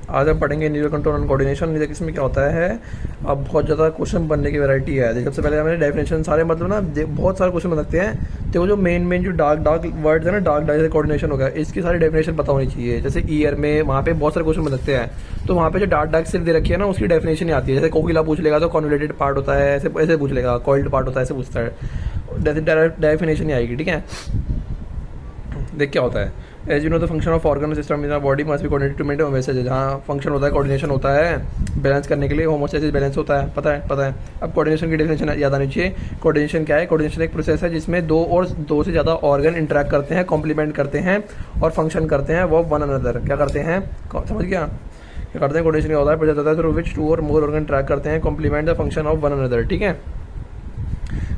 आज हम पढ़ेंगे न्यूरो कंट्रोल एंड कोऑर्डिनेशन। देखिए इसमें क्या होता है, अब बहुत ज़्यादा क्वेश्चन बनने की वैरायटी है। देखिए सबसे पहले हमें डेफिनेशन सारे मतलब ना बहुत सारे क्वेश्चन बन सकते हैं। तो वो जो मेन जो डार्क वर्ड्स है ना, डार्क जैसे कोऑर्डिनेशन हो गया, इसकी सारी डेफिनेशन पता होनी चाहिए। जैसे ईयर में वहाँ पे बहुत सारे क्वेश्चन बन सकते हैं, तो वहाँ पे जो डार्क सिर्फ दे रखी है ना, उसकी डेफिनेशन नहीं आती है। जैसे कोकिला पूछ लेगा तो कॉन्वोल्यूटेड पार्ट होता है, ऐसे ऐसे पूछ लेगा, कॉइल्ड पार्ट होता है, ऐसे पूछता है, डायरेक्ट डेफिनेशन नहीं आएगी। ठीक है, देख क्या होता है। As you know the function of organ system in body must be coordinated to maintain homeostasis. जहाँ फंक्शन होता है, कोऑर्डिनेशन होता है बैलेंस करने के लिए, होमोस्टेसिस बैलेंस होता है। पता है। अब कोऑर्डिनेशन की डेफिनेशन याद आनी चाहिए। कोऑर्डिनेशन क्या है? कोऑर्डिनेशन एक प्रोसेस है जिसमें दो से ज़्यादा ऑर्गन इंटरेक्ट करते हैं, कॉम्प्लीमेंट करते हैं और फंक्शन करते हैं वो वन अनदर। क्या करते हैं, समझ गया? क्या करते हैं? कोऑर्डिनेशन क्या होता है? प्रोसेस होता है थ्रू विच टू और मोर ऑर्गन इंटरेक्ट करते हैं, complement the function of one another. ठीक है,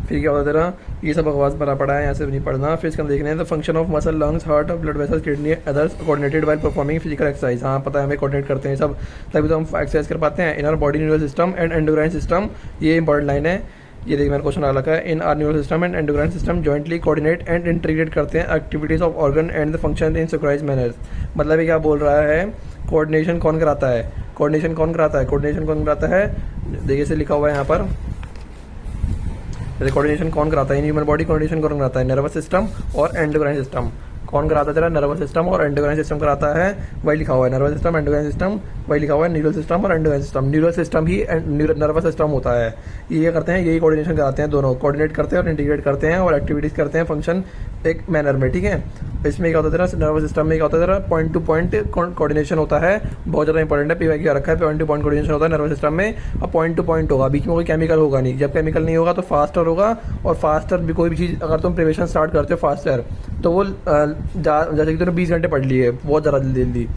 फिर क्या होता है तेरा, ये सब बकवास भरा पड़ा है, यहाँ से नहीं पढ़ना। फिर इसका देखना है the function of muscle, lungs, heart, blood vessels, kidney, others coordinated while performing physical exercise. हाँ पता है, हमें कोऑर्डिनेट करते हैं सब, तभी तो हम एक्सरसाइज कर पाते हैं। In our body neural system and endocrine system, ये इंपॉर्टेंट लाइन है, ये देखिए मेरा क्वेश्चन आ रखा है। In our neural system and endocrine system jointly coordinate and integrate करते हैं activities of organ and the function in synchronized manner. मतलब ये क्या बोल रहा है, कोऑर्डिनेशन कौन कराता है? कोऑर्डिनेशन कौन कराता है? कोऑर्डिनेशन कौन कराता है? देखिए से लिखा हुआ है यहाँ पर, कोऑर्डिनेशन कौन कराता है? इन ह्यूमन बॉडी कोऑर्डिनेशन कौन कराता है? नर्वस सिस्टम और एंडोक्राइन सिस्टम। कौन कराता है तेरा? नर्वस सिस्टम और एंडोक्राइन सिस्टम कराता है, वही लिखा हुआ है। नर्वस सिस्टम, एंडोक्राइन सिस्टम, वही लिखा हुआ है। न्यूरल सिस्टम और एंडोक्राइन सिस्टम, न्यूरल सिस्टम ही नर्वस सिस्टम होता है। ये करते हैं, यही कोऑर्डिनेशन कराते हैं, दोनों कोऑर्डिनेट करते हैं और इंटीग्रेट करते हैं और एक्टिविटीज करते हैं फंक्शन एक मैनर में। ठीक है, इसमें क्या होता है तेरा, नर्वस सिस्टम में क्या होता है तेरा, पॉइंट टू पॉइंट कोऑर्डिनेशन होता है, बहुत ज़्यादा इंपॉर्टेंट है। पीवाई क्या रखा है, पॉइंट टू पॉइंट कोऑर्डिनेशन होता है नर्वस सिस्टम में। अब पॉइंट टू पॉइंट होगा, बीच में कोई केमिकल होगा नहीं। जब केमिकल नहीं होगा तो फास्टर होगा, और फास्टर भी कोई भी चीज़ अगर तुम प्रिपरेशन स्टार्ट करते हो फास्टर, तो वो जैसे कि तूने 20 घंटे पढ़ लिए बहुत ज़्यादा जल्दी,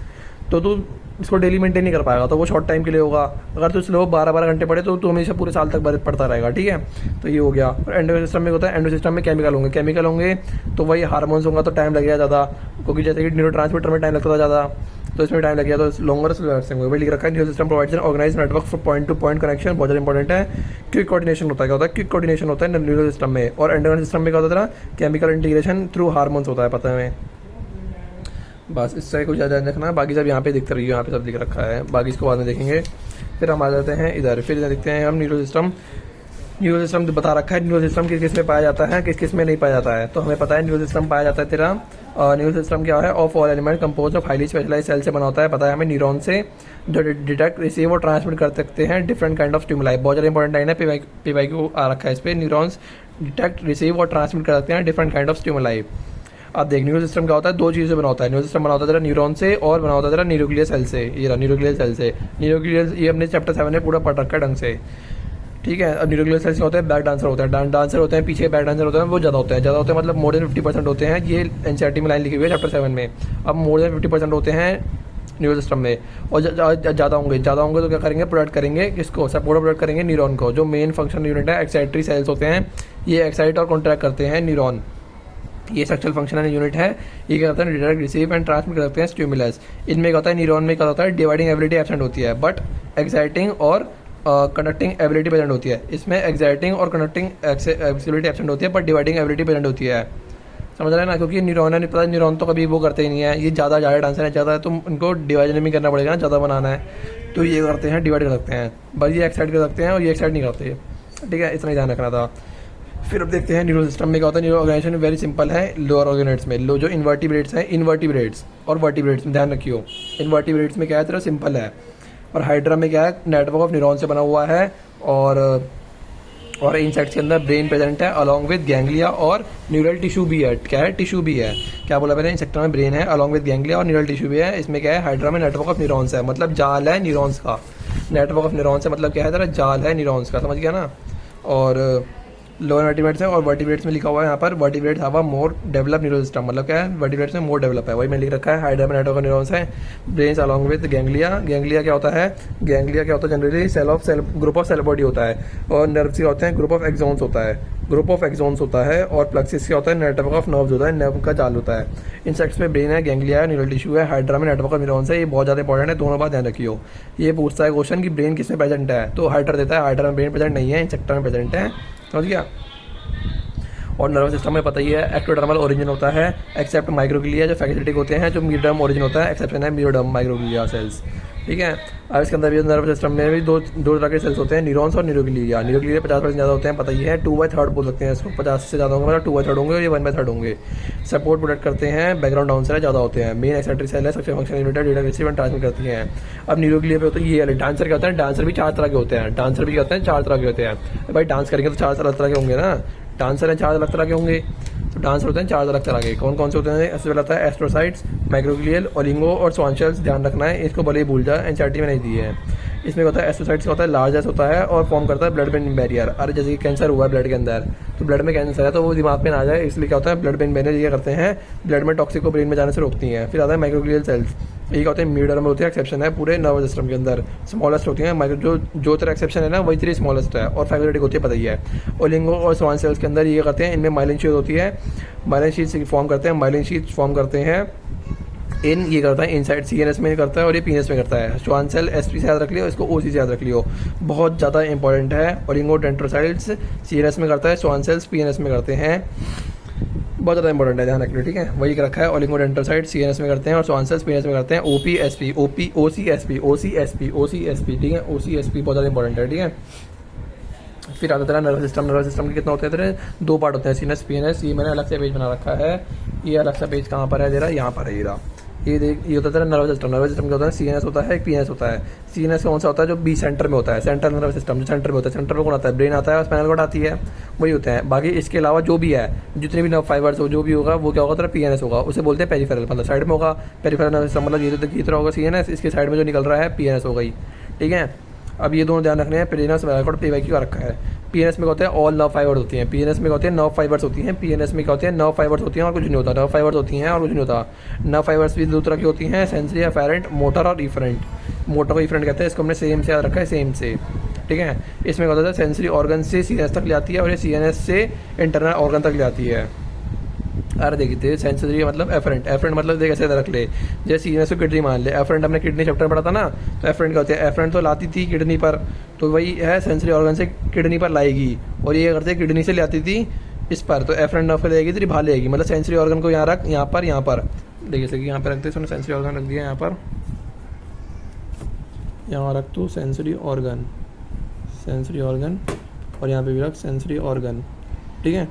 तो तू इसको डेली मेंटेन नहीं कर पाएगा, तो वो शॉर्ट टाइम के लिए होगा। अगर तू स्लो 12 घंटे पढ़े तो तू हमेशा पूरे साल तक पढ़ता रहेगा। ठीक है, तो ये हो गया। और एंडो सिस्टम में होता है, एंडो सिस्टम में केमिकल होंगे तो वही हार्मोन्स होंगे, तो टाइम लगेगा ज़्यादा, क्योंकि जैसे कि न्यूरोट्रांसमीटर में टाइम लगता था ज़्यादा, तो इसमें टाइम लगेगा, तो लॉन्गर होंगे। वही लिख रखा है, neuro system provides an organized network for point to point connection, बहुत ज़्यादा इंपॉर्टेंट है। क्विक कोऑर्डिनेशन होता है, क्या होता है? क्विक कोऑर्डिनेशन होता है न्यूरो सिस्टम में। और एंडोक्राइन सिस्टम में क्या होता है? केमिकल इंटीग्रेशन थ्रू हार्मोन्स होता है, पता है हमें। बस इससे कुछ ज़्यादा देखना है, बाकी सब यहाँ पे दिखते रहिए, यहाँ पे सब लिख रखा है, बाकी इसको बाद में देखेंगे। फिर हम आ जाते हैं इधर, फिर इधर देखते हैं हम न्यूरो सिस्टम बता रखा है। न्यूरो सिस्टम किस किस में पाया जाता है, किस किस में नहीं पाया जाता है, तो हमें पता है न्यूरो सिस्टम पाया जाता है तेरा। न्यूरो सिस्टम क्या है? Of all element compose of highly specialize cell से बना होता है, पता है हमें। न्यूरॉन से जो डिटेक्ट, रिसीव और ट्रांसमिट कर सकते हैं डिफरेंट काइंड ऑफ स्टिमुलाई, बहुत ज़्यादा इंपॉर्टेंट लाइन है, पीवाई को आ रखा है इस पर। न्यूरॉन्स डिटेक्ट, रिसीव और ट्रांसमिट कर सकते हैं डिफरेंट काइंड ऑफ स्टिमुलाई। अब देख, न्यूरो सिस्टम क्या होता है? दो चीज़ों से बना होता है। न्यूरो सिस्टम बना होता है तेरा न्यूरॉन से, और बना होता है तेरा न्यूक्लियर सेल से। ये न्यूक्लियर सेल से, न्यूक्लियर ये हमने चैप्टर 7 में पूरा पढ़ रखा है ढंग से। ठीक है, अब न्यूक्लियर सेल्स होते हैं, बैक डांसर होते हैं, डांसर होते हैं पीछे, बैक डांसर होते हैं, वो ज़्यादा होते हैं, मतलब मोर देन 50% होते हैं। ये एनसीईआरटी में लाइन लिखी हुई है चैप्टर 7 में। अब मोर देन 50% होते हैं न्यूरो सिस्टम में, और ज़्यादा होंगे तो क्या करेंगे? प्रोडक्ट करेंगे किसको? सपोर्ट प्रोडक्ट करेंगे न्यूरॉन को। जो मेन फंक्शन यूनिट है, एक्साइटरी सेल्स होते हैं, ये एक्साइट और कॉन्ट्रैक्ट करते हैं न्यूरॉन। ये सेक्सुअल फंक्शनल यूनिट है। ये क्या होता है? डिटेक्ट, रिसीव एंड ट्रांसमिट करते हैं स्टिमुलस। इनमें क्या होता है? न्यूरॉन में क्या होता है? डिवाइडिंग एबिलिटी एब्सेंट होती है, बट एक्साइटिंग और कंडक्टिंग एबिलिटी प्रेजेंट होती है। इसमें एक्साइटिंग और कंडक्टिंग एबिलिटी एब्सेंट होती है, बट डिवाइडिंग एबिलिटी प्रेजेंट होती है। समझ रहे हैं ना? क्योंकि न्यूरॉन नहीं पता, न्यूरॉन तो कभी वो करते ही नहीं है। ये ज़्यादा डांसर है, ज़्यादा तो उनको डिवाइजन भी करना पड़ेगा ना, ज़्यादा बनाना है, तो ये करते हैं, डिवाइड कर सकते हैं। बस ये एक्साइट कर सकते हैं और ये एक्साइट नहीं करते। ठीक है, इतना ही ध्यान रखना था। फिर अब देखते हैं न्यूरो सिस्टम में क्या होता है। न्यूरो ऑर्गेनाइजेशन वेरी सिंपल है। लोअर ऑर्गेनेट्स में जो इन्वर्टिब्रेट्स हैं, इन्वर्टिब्रेट्स और वर्टिब्रेट्स में ध्यान रखियो। इन्वर्टिब्रेट्स में क्या है तेरा? सिंपल है। और हाइड्रा में क्या है? नेटवर्क ऑफ न्यूरॉन से बना हुआ है। और इंसेक्ट्स के अंदर ब्रेन प्रेजेंट है अलॉन्ग विद गैंग्लिया, और न्यूरल टिश्यू भी है। क्या है? टिश्यू भी है। क्या बोला मैंने? इंसेक्ट में ब्रेन है अलॉन्ग विद गैंग्लिया और न्यूरल टिश्यू भी है। इसमें क्या है? हाइड्रा में नेटवर्क ऑफ न्यूरॉन्स है, मतलब जाल है न्यूरॉन्स का। नेटवर्क ऑफ न्यूरॉन्स है मतलब क्या है तेरा? जाल है न्यूरॉन्स का, समझ गया ना? और लोअर वर्टिब्रेट्स है, और वर्टिब्रेट्स में लिखा हुआ है यहाँ पर, vertebrates have a more develop neuro system, मतलब क्या है? वर्टिब्रेट्स में मोर डेवलप है, वही मैंने लिख रखा है। हाइड्रा में नेटवर्क ऑफ न्यूरॉन्स है, brains along with ganglia. Ganglia क्या होता है? गैंग्लिया क्या होता है? Generally group of cell body होता है। और नर्व्स क्या होते हैं? ग्रुप ऑफ एक्सॉन्स होता है। और प्लक्सिस क्या होता है? नेटवर्क ऑफ नर्व्स होता है, नर्व का जाल होता है। इंसेक्ट्स में ब्रेन है, गैंग्लिया है, न्यूरल टिश्यू है। हाइड्रा में नेटवर्क ऑफ न्यूरॉन्स है। ये बहुत ज़्यादा इंपॉर्टेंट है, दोनों बात ध्यान रखियो। ये पूछता है क्वेश्चन कि ब्रेन किसमें प्रेजेंट है, तो हाइड्रा देता है, हाइड्रा में ब्रेन प्रेजेंट नहीं है, इंसेक्टा में प्रेजेंट है, समझ गया? और नर्वस सिस्टम में पता ही है, एक्टोडर्मल ओरिजिन होता है, एक्सेप्ट माइक्रोग्लिया जो फैगोसिटिक होते हैं, जो मीडियम ओरिजिन होता है, एक्सेप्शन है मीडियम माइक्रोग्लिया सेल्स। ठीक है। अब इसके अंदर भी नर्वस सिस्टम में भी दो तरह के सेल्स होते हैं, न्यूरॉन्स और न्यूरोग्लिया। न्यूरोग्लिया 50% ज़्यादा होते हैं, पता ही है, 2/3 बोल सकते हैं इसको, 50 से ज़्यादा होंगे मतलब 2/3 होंगे, और ये 1/3 होंगे। सपोर्ट प्रोटेक्ट करते हैं, बैकग्राउंड डाउन सेल ज़्यादा होते हैं। मेन एक्सेंट्रिक सेल है, सबसे function limited data receive and transmit करती हैं। अब न्यूरोग्लिया पे होते हैं ये वाले डांसर क्या होता है, डांसर भी 4 तरह के होते हैं, डांसर भी होते हैं 4 तरह के होते हैं। भाई डांस करेंगे तो 4 अलग तरह के होंगे ना, डांसर है 4 अलग तरह के होंगे, तो डांसर होते हैं 4 अलग तरह के। कौन कौन से होते हैं, ऐसे पहले आता है एस्ट्रोसाइट्स, माइक्रोग्लियल, ओलिंगो और स्वान सेल्स। ध्यान रखना है, इसको भले ही भूल जाए, एनसीईआरटी में नहीं दी है। इसमें होता है एस्ट्रोसाइट्स होता है लार्जेस्ट होता है और फॉर्म करता है ब्लड ब्रेन बैरियर। अरे जैसे कि कैंसर हुआ है ब्लड के अंदर, तो ब्लड में कैंसर है तो वो दिमाग में ना आ जाए, इसलिए क्या होता है ब्लड ब्रेन बैरियर ये करते हैं, ब्लड में टॉक्सिक को ब्रेन में जाने से रोकती हैं। फिर आता है माइक्रोग्लियल सेल्स, ये क्या होते हैं मीडियम में होती है, एक्सेप्शन है पूरे नर्वस सिस्टम के अंदर, स्मॉलेस्ट होती है। माइक्रो जो तेरा एक्सेप्शन है ना वही तेरी स्मॉलेस्ट है और फाइब्रोटिक होती है, पता ही है। ओलिंगो और स्वान सेल्स के अंदर ये करते हैं, इनमें माइलिन शीट होती है, माइलिन शीट फॉर्म करते हैं, माइलिन शीट फॉर्म करते हैं इन ये करता है इनसाइड सीएनएस में करता है और ये पीएनएस में करता है। स्वान सेल एसपी से याद रख लियो, इसको ओसी से याद रख लियो, बहुत ज़्यादा इंपॉर्टेंट है। ओलिगोडेंड्रोसाइट्स सीएनएस में करता है, स्वान सेल्स पीएनएस में करते हैं, बहुत ज़्यादा इंपॉर्टेंट है, ध्यान रख लियो, ठीक है। वही रखा है, ओलिगोडेंड्रोसाइट्स सीएनएस में करते हैं और स्वान सेल्स पीएनएस में करते हैं। ओपीएसपी ओसीएसपी ओसीएसपी, ठीक है, ओसीएसपी बहुत ज़्यादा इंपॉर्टेंट है, ठीक है। फिर आता है नर्वस सिस्टम के कितना होते हैं तेरे, 2 पार्ट होते हैं, सीएनएस पीएनएस। ये मैंने अलग से पेज बना रखा है, ये अलग सा पेज कहाँ पर है तेरा, यहाँ पर है ये देख, ये होता है नर्वस सिस्टम। नर्वस सिस्टम क्या होता है, सीएनएस होता है, एक पीएनएस होता है। सीएनएस कौन सा होता है, जो बी सेंटर में होता है, सेंट्रल नर्वस सिस्टम जो सेंटर में होता है। सेंटर में कौन आता है, ब्रेन आता है और स्पाइनल कॉर्ड आती है, वही होते हैं। बाकी इसके अलावा जो भी है, जितने भी नर्व फाइबर्स हो, जो भी होगा वो क्या होगा तेरा पीएनएस होगा, उसे बोलते हैं पेरिफेरल, मतलब साइड में होगा पेरिफेरल नर्वस सिस्टम, मतलब ये तो की तरह होगा सीएनएस, इसके साइड में जो निकल रहा है पीएनएस हो गई, ठीक है। अब ये दोनों ध्यान रखने हैं, पेरिनस स्पाइनल कॉर्ड पीवाईक्यू का रखा है। पीएनएस में होते हैं ऑल नर्व फाइबर्स होती हैं, पीएनएस में होते हैं नर्व फाइबर्स होती हैं, पीएनएस में क्या होते हैं नर्व फाइबर्स होती हैं और कुछ नहीं होता, नर्व फाइबर्स होती हैं और कुछ नहीं होता। नर्व फाइबर्स भी 2 तरह की होती हैं, सेंसरी एफेरेंट, मोटर और इफरेंट। मोटर को इफरेंट कहते हैं, इसको हमने सेम से याद रखा है, सेम से, ठीक है। इसमें क्या होता है, सेंसरी ऑर्गन से सीएनएस तक ले आती है और ये सीएनएस से इंटरनल ऑर्गन तक ले आती है। अरे देखिए सेंसरी मतलब एफरेंट, एफरेंट मतलब देख ऐसे रख ले, जैसे सीएनएस को किडनी मान ले, एफरेंट हमने किडनी चैप्टर पढ़ा था ना, तो एफरेंट क्या होते हैं, एफरेंट तो लाती थी किडनी पर, तो वही है सेंसरी ऑर्गन से किडनी पर लाएगी, और ये करते किडनी से ले आती थी इस पर, तो एफरेंट नर्व पर लेगी तेरी बाहर लेगी, मतलब सेंसरी ऑर्गन को यहाँ रख, यहाँ पर देखिए जैसे कि यहाँ पर रखते हैं, सेंसरी ऑर्गन रख दिया यहाँ रख तू सेंसरी ऑर्गन और यहाँ पे भी रख सेंसरी ऑर्गन, ठीक है।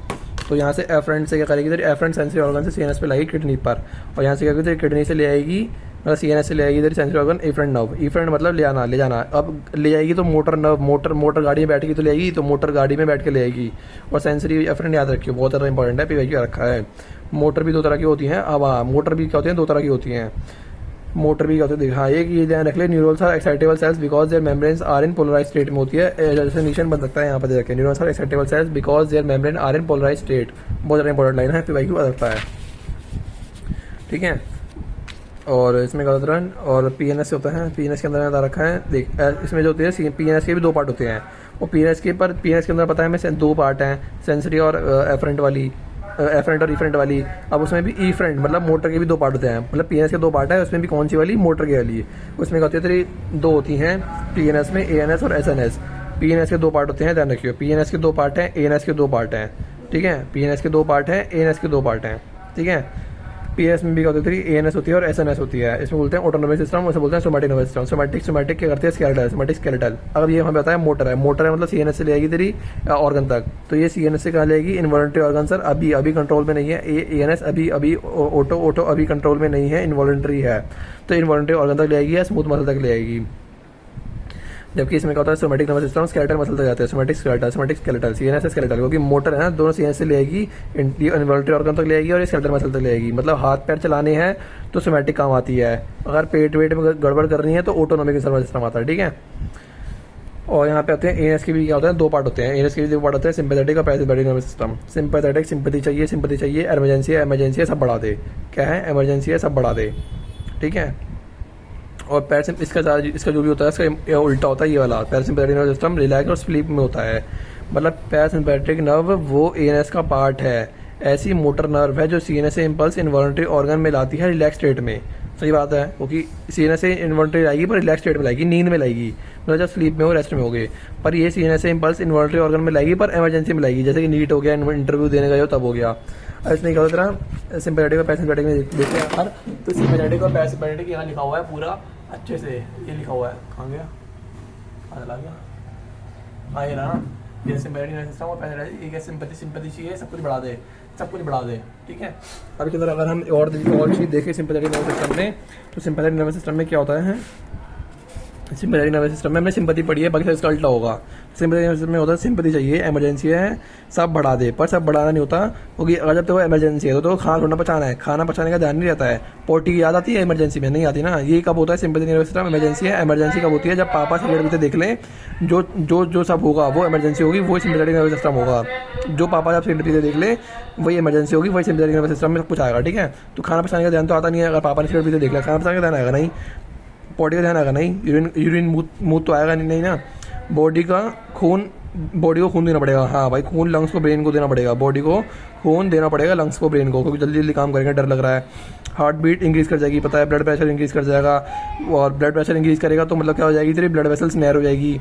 तो यहाँ से एफरेंट से क्या करेगी तेरी, एफरेंट सेंसरी ऑर्गन से सीएनएस पे लाएगी किडनी पर, और यहाँ से क्या करेगी तेरी किडनी से ले आएगी, मतलब सीएनएस से ले आएगी तेरी sensory organ efferent nerve. Efferent मतलब ले जाना। अब ले जाएगी तो मोटर नर्व, मोटर गाड़ी में बैठेगी तो ले आएगी, तो मोटर गाड़ी में बैठ के ले आएगी। और सेंसरी एफरेंट याद रखियो, बहुत ज़्यादा इंपॉर्टेंट है, पीवाईक्यू रखा है। मोटर भी 2 तरह की होती हैं, अब मोटर भी क्या होती हैं, 2 तरह की होती हैं। मोटर भी क्या होती है, हाँ एक ये ध्यान रख ले, neurals are excitable cells because their membranes are in polarize state में होती है, जैसे निशान बन सकता है यहाँ पर देख, neurals are excitable cells because their membrane are in polarize state, बहुत ज़्यादा इंपॉर्टेंट लाइन है, पीवाईक्यू आ सकता है, ठीक है। और इसमें क्या होता है, और पीएनएस होता है, पीएनएस के अंदर बता रखा है देख, इसमें जो होती है पीएनएस के भी 2 पार्ट होते हैं, और पीएनएस के अंदर पता है हमें 2 पार्ट हैं, सेंसरी और एफरेंट वाली, एफरेंट और इफरेंट वाली। अब उसमें भी इफरेंट मतलब मोटर के भी 2 पार्ट होते हैं, मतलब पीएनएस के 2 पार्ट है, उसमें भी कौन सी वाली, मोटर की वाली। उसमें क्या होती है तेरी 2 होती हैं पीएनएस में, एएनएस और एसएनएस। पीएनएस के 2 पार्ट होते हैं, ध्यान रखियो, पीएनएस के 2 पार्ट हैं, एएनएस के 2 पार्ट हैं, ठीक है। पीएनएस के 2 पार्ट हैं, एएनएस के 2 पार्ट हैं, ठीक है। पीएनएस में भी क्या होती है, एएनएस होती है और एसएनएस होती है। इसमें बोलते हैं ऑटोनॉमिक सिस्टम, उसे बोलते हैं सोमैटिक नर्वस सिस्टम। सोमैटिक क्या करते हैं, स्केलेटल, सोमैटिक स्केलेटल। अब ये हमें बताया मोटर है मतलब सीएनएस से ले आएगी तेरी ऑर्गन तक, तो ये सीएनएस से कहाँ लेगी, इनवॉलंटरी ऑर्गन सर अभी कंट्रोल में नहीं है, एएनएस अभी ऑटो अभी कंट्रोल में नहीं है, इनवॉलंटरी है, तो इनवॉलंटरी ऑर्गन तक ले आएगी या स्मूथ मसल तक ले आएगी। जबकि इसमें क्या होता है, somatic nervous system skeletal muscle तक जाते हैं, सोमैटिक स्केलेटल सीएनएस स्केलेटल, क्योंकि मोटर है ना, दोनों सीएनएस से ले आएगी, इनवॉल्यूटरी ऑर्गन तक ले आएगी और ये स्केलेटल मसल तक ले आएगी। मतलब हाथ पैर चलाने हैं तो सोमैटिक काम आती है, अगर पेट वेट में गड़बड़ करनी है तो ऑटोनॉमिक नर्वस सिस्टम आता है, ठीक है। और यहाँ पे आते हैं एएनएस के भी क्या होता है, 2 पार्ट होते हैं, एएनएस के भी 2 पार्ट होते हैं, सिंपैथेटिक और parasympathetic nervous system. Sympathetic sympathy चाहिए, इमरजेंसी है सब बढ़ा दे, क्या है इमरजेंसी है सब बढ़ा दे, ठीक है। और इसका जो भी होता है इसका उल्टा होता है, ये वाला पैरासिम्पैथेटिक नर्वस सिस्टम रिलैक्स और स्लीप में होता है। मतलब पैरासिम्पैथेटिक नर्व वो एएनएस का पार्ट है, ऐसी मोटर नर्व है जो सीएनएस से इम्पल्स इनवॉलंटरी ऑर्गन में लाती है रिलैक्स स्टेट में। सही बात है, क्योंकि सीएनएस से इनवॉलंटरी लाएगी पर रिलैक्स स्टेट में लाएगी, नींद में लाएगी, मतलब जब स्लीप में हो, रेस्ट में हो गए। पर ये सीएनएस से इम्पल्स इनवॉलंटरी ऑर्गन में लाएगी पर इमरजेंसी में लाएगी, जैसे कि नीट हो गया, इंटरव्यू देने गए हो तब हो गया। इसमें क्या होता है, सिंपैथेटिक और पैरासिम्पैथेटिक में देखते हैं यार, तो सिंपैथेटिक और पैरासिम्पैथेटिक यहाँ लिखा हुआ है पूरा, अच्छे से। ये लिखा हुआ है, कहाँ गया, कहाँ चला गया, हाँ ये रहा, ये सिंपैथेटिक नर्वस सिस्टम और पैरासिम्पैथेटिक, ये सिंपैथी सिंपैथी चाहिए, सब कुछ बढ़ा दे, सब कुछ बढ़ा दे, ठीक है। अब इसके अंदर अगर हम और चीज़ देखें सिंपैथेटिक नर्वस सिस्टम में, तो सिंपैथेटिक नर्वस सिस्टम में क्या होता है, सिंपैथेटिक नर्वस सिस्टम में हमने सिंपैथी पढ़ी है, बाकी सब इसका उल्टा होगा। सिंपैथेटिक नर्वस सिस्टम में होता है सिंपैथी चाहिए, इमरजेंसी है, सब बढ़ा दे, पर सब बढ़ाना नहीं होता, क्योंकि अगर जब तो इमरजेंसी है तो खाना थोड़ा पचाना है, खाना पचाने का ध्यान नहीं रहता है, पोटी की याद आती है, इमरजेंसी में नहीं आती ना। ये कब होता है सिंपैथेटिक नर्वस सिस्टम, इमरजेंसी है। इमरजेंसी कब होती है, जब पापा सिगरेट पीते देख लें, जो जो जो सब होगा वो इमरजेंसी होगी, वो सिंपैथेटिक नर्वस सिस्टम होगा। जो पापा जब सिगरेट पीते देख ले वही इमरजेंसी होगी, वही सिंपैथेटिक नर्वस सिस्टम में सब कुछ आएगा, ठीक है। तो खाना पचाने का ध्यान तो आता नहीं है, अगर पापा ने सिगरेट पीते देख लिया, खाना पचाने का ध्यान आएगा नहीं, बॉडी का ध्यान आएगा नहीं, यूरिन मूत तो आएगा नहीं ना। बॉडी को खून देना पड़ेगा, हाँ भाई, खून लंग्स को ब्रेन को देना पड़ेगा, बॉडी को खून देना पड़ेगा लंग्स को ब्रेन को, क्योंकि जल्दी जल्दी काम करेंगे, डर लग रहा है। हार्ट बीट इंक्रीज कर जाएगी, पता है, ब्लड प्रेशर इंक्रीज कर जाएगा, और ब्लड प्रेशर इंक्रीज करेगा तो मतलब क्या हो जाएगी, तेरी ब्लड वेसल्स नैरो हो जाएगी,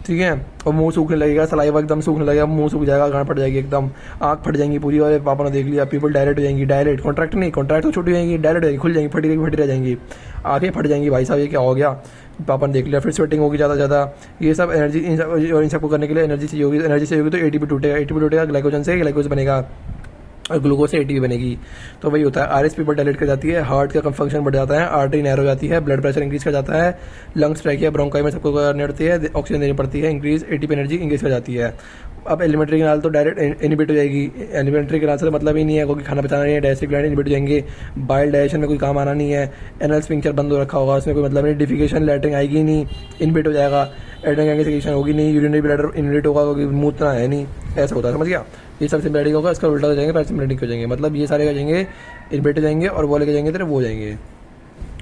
ठीक है। और मुंह सूखने लगेगा, सलाइवा एकदम सूखने लगेगा, मुंह सूख जाएगा, गांठ फट जाएगी एकदम, आँख फट जाएंगी पूरी, और पापा ने देख लिया, पीपल डायरेक्ट हो जाएंगी, डायरेक्ट कॉन्ट्रैक्ट नहीं, कॉन्ट्रैक्ट तो छोटी हो जाएंगी, डायरेक्ट हो जाएगी, खुल जाएंगी, फटी रह जाएंगी, आँखें फट जाएंगी, भाई साहब ये क्या हो गया, पापा ने देख लिया। फिर स्वेटिंग होगी ज़्यादा, ये सब एनर्जी, इन सबको करने के लिए एनर्जी चाहिए होगी, एनर्जी चाहिए होगी तो एटीपी टूटेगा, ग्लाइकोजन से ग्लाइकोज बनेगा, और ग्लूकोज से एटीपी बनेगी। तो वही होता है, आरएस पीपल डायलेट कर जाती है, हार्ट का फंक्शन बढ़ जाता है, आर्टरी नैरो हो जाती है, ब्लड प्रेशर इंक्रीज कर जाता है, लंग्स ट्रैकिया ब्रोंकाई में सबको करनी पड़ती है, ऑक्सीजन देनी पड़ती है, इंक्रीज एटीपी एनर्जी इंक्रीज कर जाती है। अब एलिमेंट्री कैनाल तो डायरेक्ट इनिबिट हो जाएगी, एलिमेंट्री कैनाल से मतलब ही नहीं है, क्योंकि खाना पचाना नहीं है, डाइजेस्टिव ग्लैंड इनिबिट हो जाएंगे, बाइल डाइजेशन में कोई काम आना नहीं है, एनल स्फिंक्टर बंद हो रखा होगा, उसमें कोई मतलब नहीं, डिफिकेशन लैटरिन आएगी नहीं, इनिबिट हो जाएगा, एडरेनलिन सेक्रेशन होगी नहीं, यूरिनरी ब्लैडर इनलेट होगा, क्योंकि मूतना है नहीं, ऐसा होता है, समझ गया। ये सब सिंपैथेटिक होगा, इसका उल्टा हो जाएंगे, पैरासिम्पैथेटिक हो जाएंगे, मतलब ये सारे हो जाएंगे इनबिट हो जाएंगे, और वो लेके जाएंगे तेरे वो हो जाएंगे,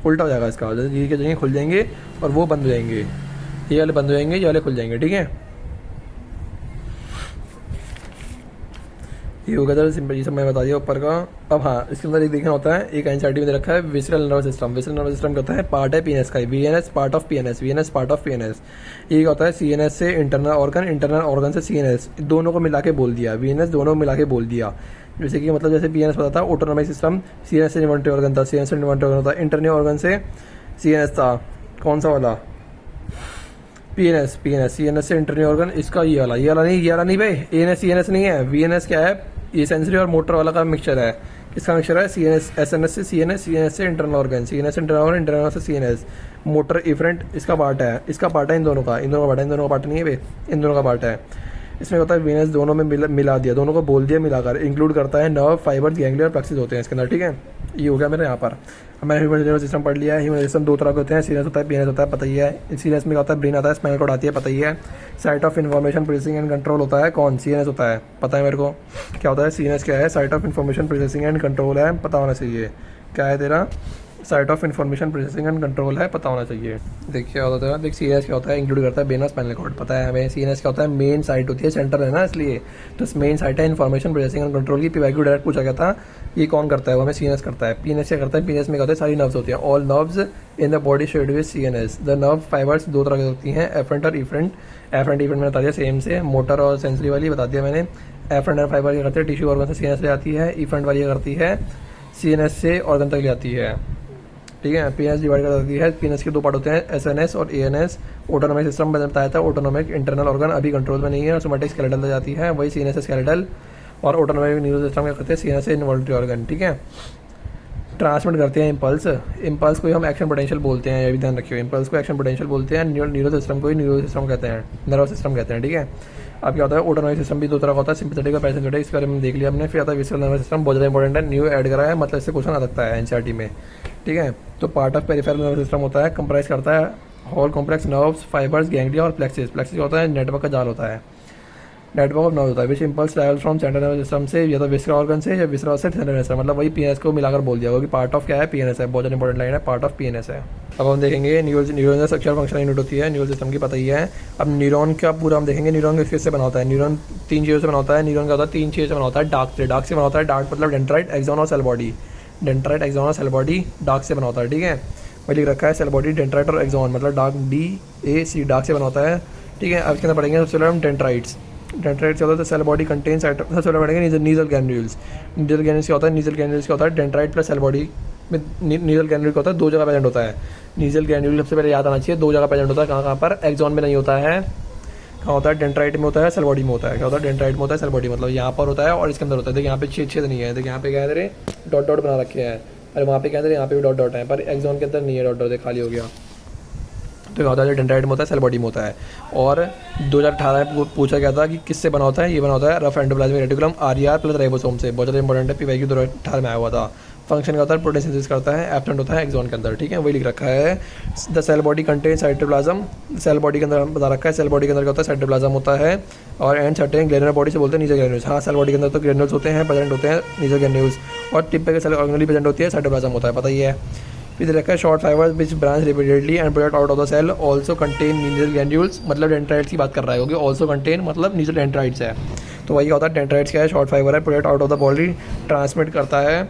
उल्टा हो जाएगा इसका, ये क्या जाएंगे खुल जाएंगे, और वो बंद हो जाएंगे, ये वाले बंद हो जाएंगे, ये वाले खुल जाएंगे, ठीक है। ये हो गया था सिंपल, ये सब मैं बता दिया ऊपर का। अब हाँ, इसके अंदर एक देखना होता है, एक एनसीईआरटी में दे रखा है visceral nervous system. Visceral nervous system क्या होता है, पार्ट है पीएनएस का, VNS part of PNS, VNS part of PNS. ये क्या होता है, सीएनएस से इंटरनल ऑर्गन, इंटरनल ऑर्गन से सीएनएस, दोनों को मिला के बोल दिया, वीएनएस दोनों को मिला के बोल दिया। जैसे कि मतलब जैसे पीएनएस पता था ऑटोनॉमिक सिस्टम, सीएनएस से इन्वॉल्वरी ऑर्गन था, सीएनएस से इन्वॉल्वरी ऑर्गन था, इंटरनल ऑर्गन से सीएनएस था, कौन सा वाला, पीएनएस, सीएनएस से इंटरनल ऑर्गन, इसका ये वाला नहीं भाई, एएनएस सीएनएस नहीं है, वीएनएस क्या है, ये सेंसरी और मोटर वाला का मिक्सचर है, इसका मिक्सचर है सीएनएस, एसएनएस से सीएनएस, सीएनएस से internal organ, CNS internal organ, internal से सीएनएस, मोटर इफरेंट इसका पार्ट है, इसका पार्ट है, इन दोनों का पार्ट नहीं है भाई, इन दोनों का पार्ट है। इसमें होता है वीनस दोनों में मिला दिया, दोनों को बोल दिया मिलाकर, इंक्लूड करता है नर्व, फाइबर्स, गैंग्लिया और प्लेक्सिस होते हैं इसके अंदर, ठीक है। ये हो गया मेरे यहाँ पर। अब मैंने ह्यूमन नर्वस सिस्टम पढ़ लिया है। ह्यूमन सिस्टम दो तरह के होते हैं, सीरियस होता है, पीएनएस होता है, पता ही है। सीरियस में क्या होता है, ब्रेन आता है, स्पाइनल कॉर्ड आती है, पता ही है। Site of information processing and control होता है, कौन, सीएनएस होता है, पता है मेरे को क्या होता है। सीएनएस क्या है, site of information processing and control है, पता होना चाहिए। क्या है तेरा, site of information processing and control है, पता होना चाहिए। देखिए क्या होता है, देख सीएनएस क्या होता है, इंक्लूड करता है ब्रेन और स्पाइनल कॉर्ड, पता है हमें। सीएनएस क्या होता है, मेन साइट होती है, सेंटर है ना, इसलिए तो मेन साइट है इन्फॉर्मेशन प्रोसेसिंग एंड कंट्रोल की। पीवाईक्यू डायरेक्ट पूछा गया था, ये कौन करता है, वो हमें सीएनएस करता है। पीएनएस क्या करता है, पीएनएस में क्या होता है, सारी नर्व्स होती हैं, all nerves in the body shared with CNS. The nerve fibres दो तरह की होती हैं, एफरेंट और इफरेंट। एफरेंट मैंने बता दिया सेम से, मोटर और सेंसरी वाली बता दिया मैंने। एफरेंट और फाइबर क्या करते हैं, टिश्यू ऑर्गन से सीएनएस ले आती है। इफरेंट वाली क्या करती है, सीएनएस से ऑर्गन तक ले आती है, ठीक है। पीएनएस डिवाइड कर देती है, पीएनएस के दो पार्ट होते हैं, एसएनएस और एएनएस। ऑटोनॉमिक सिस्टम मैंने बताया था, ऑटोनॉमिक इंटरनल ऑर्गन अभी कंट्रोल में नहीं है, सोमैटिक स्केलेटल जाती है, वही सीएनएस से स्केलेटल। और ऑटोनॉमिक न्यूरो सिस्टम क्या करते हैं, सीएनएस से इन्वॉल्वरी ऑर्गन, ठीक है। ट्रांसमिट करते हैं इम्पल्स, इम्पल्स को हम एक्शन पोटेंशियल बोलते हैं, ये भी ध्यान रखिए। इम्पल्स को एक्शन पोटेंशियल बोलते हैं, न्यूरो सिस्टम को ही न्यूरो सिस्टम कहते हैं, नर्वस सिस्टम कहते हैं, ठीक है। अब क्या होता है, ऑटोनॉमिक सिस्टम भी दो तरह का होता है, सिंपैथेटिक और पैरासिम्पैथेटिक, इस बारे में देख लिया हमने। फिर आता है विसरल नर्वस सिस्टम, बहुत ज़्यादा इंपॉर्टेंट है, न्यू ऐड करा है, मतलब इससे क्वेश्चन आ सकता है एनसीईआरटी में, ठीक है। तो part of peripheral nervous system होता है, कंप्राइज करता है whole complex nerves, fibers, ganglia और प्लेक्सिस। प्लेक्सिस होता है नेटवर्क का जाल होता है, नेटवर्क ऑफ नर्व होता है, which impulse travel from central nervous system से या तो विस्करा ऑर्गन से या विस्करा से सेंट्रल नर्वस, मतलब वही पीएनएस को मिलाकर बोल दिया होगा कि पार्ट ऑफ क्या है, पीएनएस है, बहुत इंपॉर्टेंट लाइन है, पार्ट ऑफ पीएनएस है। अब हम देखेंगे न्यूरॉन स्ट्रक्चर फंक्शन यूनिट होती है, न्यूरल सिस्टम की पता ही है। अब न्यूरॉन का पूरा हम देखेंगे, न्यूरॉन किस से बना होता है। न्यूरॉन तीन चीज़ों से बना होता है। न्यूरॉन का होता है तीन चीज़ों से बना होता है, डार्क से बना होता है, डार्क मतलब डेंड्राइट, एक्सॉन और सेल बॉडी। डेंड्राइट, एक्सॉन और सेल बॉडी डार्क से बना होता है, ठीक है। मैं लिख रखा है सेल बॉडी, डेंड्राइट और एक्सॉन, मतलब डार्क DAC डार्क से बना होता है, ठीक है। अब इसके अंदर पढ़ेंगे सबसे पहले हम डेंड्राइट्स। डेंड्राइट्स होता है सेल बॉडी कंटेन्स, सबसे पहले पढ़ेंगे नीजल गैन्यूल्स। नीजल गैन्यूल्स क्या होता है, नीजल गैन्यूल्स क्या होता है, डेंड्राइट प्लस सेल बॉडी में नीजल गैन्यूल क्या होता है, दो जगह प्रेजेंट होता है। नीजल ग्रैन्यूल सबसे पहले याद आना चाहिए, दो जगह प्रेजेंट होता है, कहाँ कहाँ पर, एक्सॉन में नहीं होता है, कहाँ होता है, डेंड्राइट में होता है, सेल बॉडी में होता है। क्या होता है, डेंड्राइट में होता है, सेल बॉडी मतलब यहाँ पर होता है और इसके अंदर होता है। देखिए यहाँ पे छेद छेद नहीं है, देखिए यहाँ पे क्या है तेरे डॉट डॉट बना रखे हैं, अरे वहाँ पे क्या है यहाँ पे भी डॉट डॉट है, पर एक्सॉन के अंदर नहीं है डॉट डॉट, खाली हो गया। तो क्या होता है, डेंड्राइट में होता है, सेल बॉडी में होता है। और 2018 में पूछा गया था कि किससे बना होता है, ये बना होता है rough endoplasmic reticulum RER plus ribosome से, बहुत ज़्यादा इंपॉर्टेंट है, पीवाईक्यू 2018 में आया हुआ था। फंक्शन क्या होता है, प्रोटीन सिंथेसिस करता है, एब्सेंट होता है एक्सॉन के अंदर, ठीक है, वही लिख रखा है। The cell body contain cytoplasm, cell body के अंदर बता रखा है, सेल बॉडी के अंदर क्या होता है, साइटोप्लाज्म होता है। और एंड सर्टेन ग्रेनुलर बॉडी से बोलते हैं नीचे ग्रेन्यूल्स। हाँ, सेल बॉडी के अंदर तो ग्रेन्यूल्स होते हैं, प्रेजेंट होते हैं नीचे ग्रेन्यूल्स, और टिप पे सेल ऑर्गेनली प्रेजेंट होती है, साइटोप्लाज्म होता है, पता ही है। फिर रखा है short fibers which branch repeatedly and product out of the cell also contain nissl granules, मतलब डेंड्राइट्स की बात कर रहा है, क्योंकि ऑल्सो कंटेन मतलब नीजल डेंड्राइट्स है। तो वही होता है, डेंड्राइट्स क्या है, शॉर्ट फाइबर है, product out of the body, transmit करता है